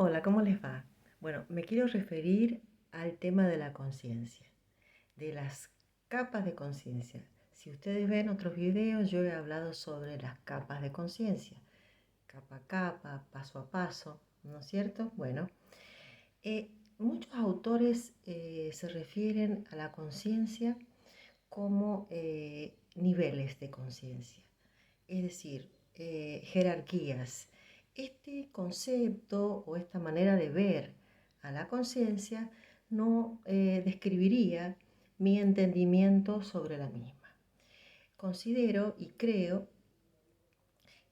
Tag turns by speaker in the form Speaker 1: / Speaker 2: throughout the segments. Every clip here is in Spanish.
Speaker 1: Hola, ¿cómo les va? Bueno, me quiero referir al tema de la conciencia, de las capas de conciencia. Si ustedes ven otros videos, yo he hablado sobre las capas de conciencia, capa a capa, paso a paso, ¿no es cierto? Bueno, muchos autores se refieren a la conciencia como niveles de conciencia, es decir, jerarquías. Este concepto o esta manera de ver a la conciencia no describiría mi entendimiento sobre la misma. Considero y creo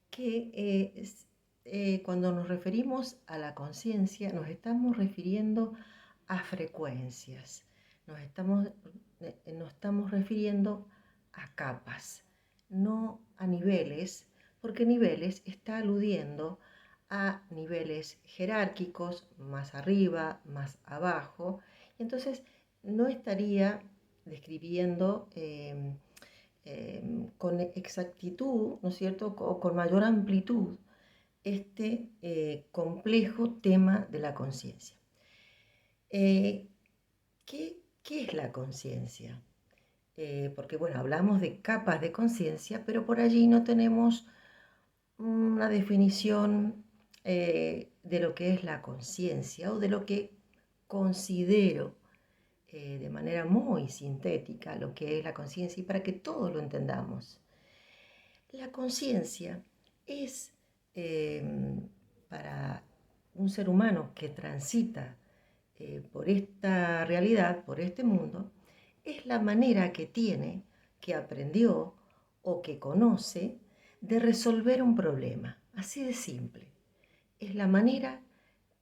Speaker 1: que cuando nos referimos a la conciencia nos estamos refiriendo a frecuencias, nos estamos refiriendo a capas, no a niveles, porque niveles está aludiendo a niveles jerárquicos, más arriba, más abajo, y entonces no estaría describiendo con exactitud, ¿no es cierto?, o con mayor amplitud este complejo tema de la conciencia. ¿Qué es la conciencia? Porque bueno, hablamos de capas de conciencia, pero por allí no tenemos una definición de lo que es la conciencia o de lo que considero de manera muy sintética lo que es la conciencia y para que todos lo entendamos. La conciencia es para un ser humano que transita por esta realidad, por este mundo, es la manera que tiene, que aprendió o que conoce de resolver un problema. Así de simple. Es la manera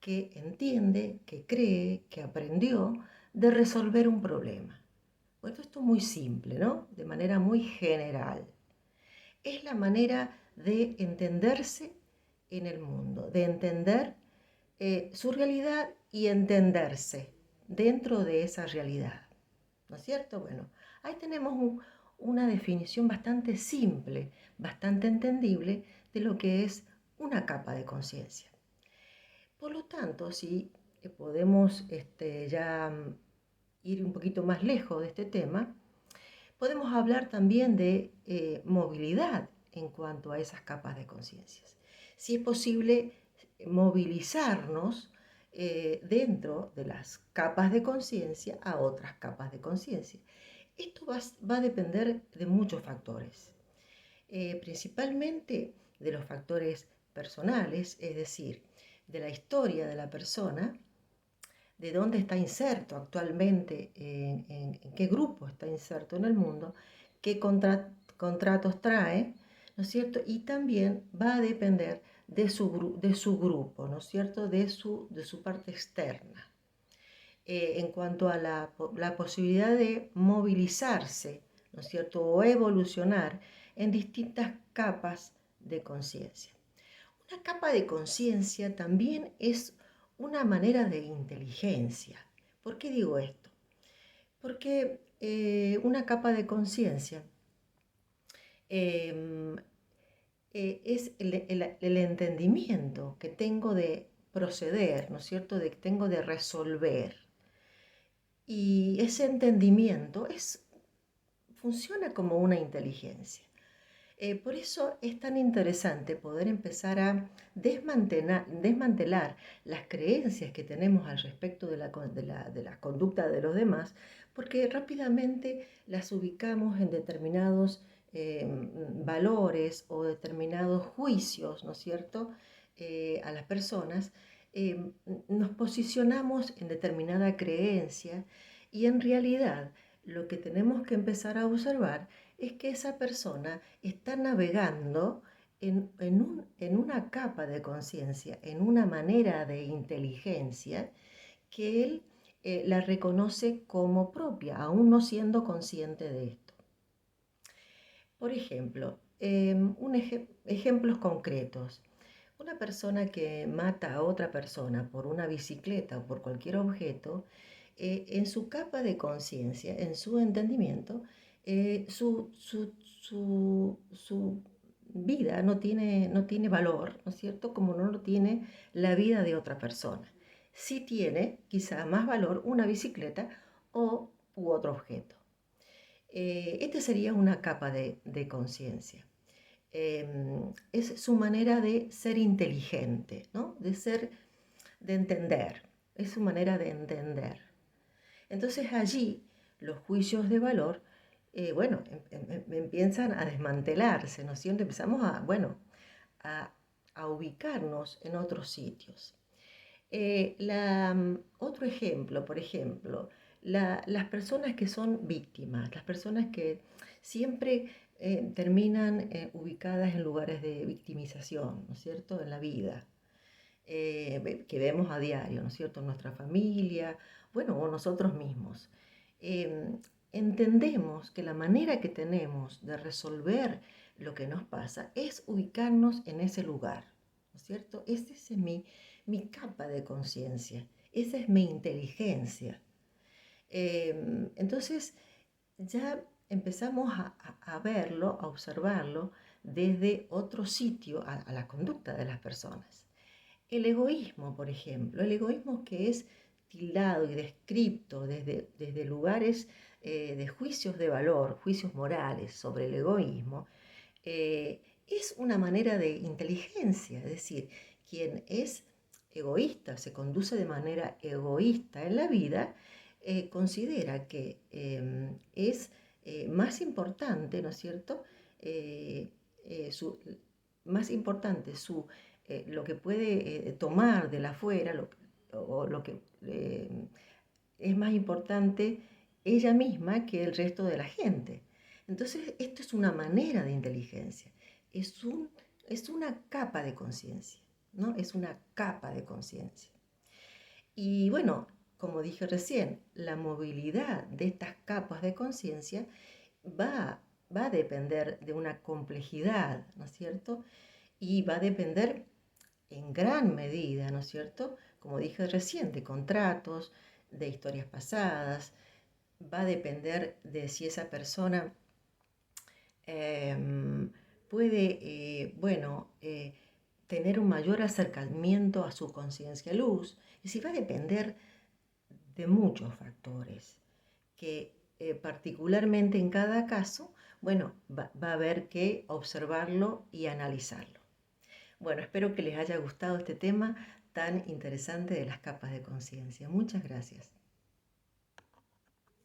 Speaker 1: que entiende, que cree, que aprendió de resolver un problema. Bueno, esto es muy simple, ¿no? De manera muy general. Es la manera de entenderse en el mundo, de entender su realidad y entenderse dentro de esa realidad. ¿No es cierto? Bueno, ahí tenemos una definición bastante simple, bastante entendible de lo que es una capa de conciencia. Por lo tanto, si podemos ya ir un poquito más lejos de este tema, podemos hablar también de movilidad en cuanto a esas capas de conciencias. Si es posible movilizarnos dentro de las capas de conciencia a otras capas de conciencia. Esto va a depender de muchos factores, principalmente de los factores personales, es decir, de la historia de la persona, de dónde está inserto actualmente, en qué grupo está inserto en el mundo, qué contratos trae, ¿no es cierto? Y también va a depender de su grupo, ¿no es cierto? De su parte externa. En cuanto a la posibilidad de movilizarse, ¿no es cierto? O evolucionar en distintas capas de conciencia. Una capa de conciencia también es una manera de inteligencia. ¿Por qué digo esto? Porque una capa de conciencia eh, es el entendimiento que tengo de proceder, ¿no es cierto? De que tengo de resolver. Y ese entendimiento funciona como una inteligencia. Por eso es tan interesante poder empezar a desmantelar las creencias que tenemos al respecto de la conducta de los demás, porque rápidamente las ubicamos en determinados valores o determinados juicios, ¿no es cierto?, a las personas. Nos posicionamos en determinada creencia y en realidad lo que tenemos que empezar a observar es que esa persona está navegando en una capa de conciencia, en una manera de inteligencia que él la reconoce como propia, aún no siendo consciente de esto. Por ejemplo, ejemplos concretos. Una persona que mata a otra persona por una bicicleta o por cualquier objeto, en su capa de conciencia, en su entendimiento, su vida, no tiene valor, ¿no es cierto? Como no lo tiene la vida de otra persona. Sí tiene quizá más valor una bicicleta u otro objeto. Esta sería una capa de conciencia. Es su manera de ser inteligente, ¿no? De entender. Es su manera de entender. Entonces allí los juicios de valor, bueno, empiezan a desmantelarse, ¿no es cierto? Empezamos a, a ubicarnos en otros sitios. Otro ejemplo, por ejemplo, las personas que son víctimas, las personas que siempre terminan ubicadas en lugares de victimización, ¿no es cierto?, en la vida, que vemos a diario, ¿no es cierto?, en nuestra familia, bueno, o nosotros mismos. Entendemos que la manera que tenemos de resolver lo que nos pasa es ubicarnos en ese lugar, ¿no es cierto? Esa es mi capa de conciencia, esa es mi inteligencia. Entonces ya empezamos a verlo, a observarlo desde otro sitio, a la conducta de las personas. El egoísmo, por ejemplo, el egoísmo que es tildado y descrito desde lugares de juicios de valor, juicios morales sobre el egoísmo, es una manera de inteligencia, es decir, quien es egoísta, se conduce de manera egoísta en la vida, considera que es más importante, ¿no es cierto? Eh, su, Más importante lo que puede tomar de la afuera, o lo que es más importante ella misma que el resto de la gente. Entonces, esto es una manera de inteligencia, es, un, es una capa de conciencia, ¿no? Es una capa de conciencia. Y bueno, como dije recién, la movilidad de estas capas de conciencia va, va a depender de una complejidad, ¿no es cierto? Y va a depender en gran medida, ¿no es cierto? Como dije recién, de contratos, de historias pasadas, va a depender de si esa persona puede, tener un mayor acercamiento a su conciencia luz. Es decir, va a depender de muchos factores que particularmente en cada caso, bueno, va a haber que observarlo y analizarlo. Bueno, espero que les haya gustado este tema tan interesante de las capas de conciencia. Muchas gracias.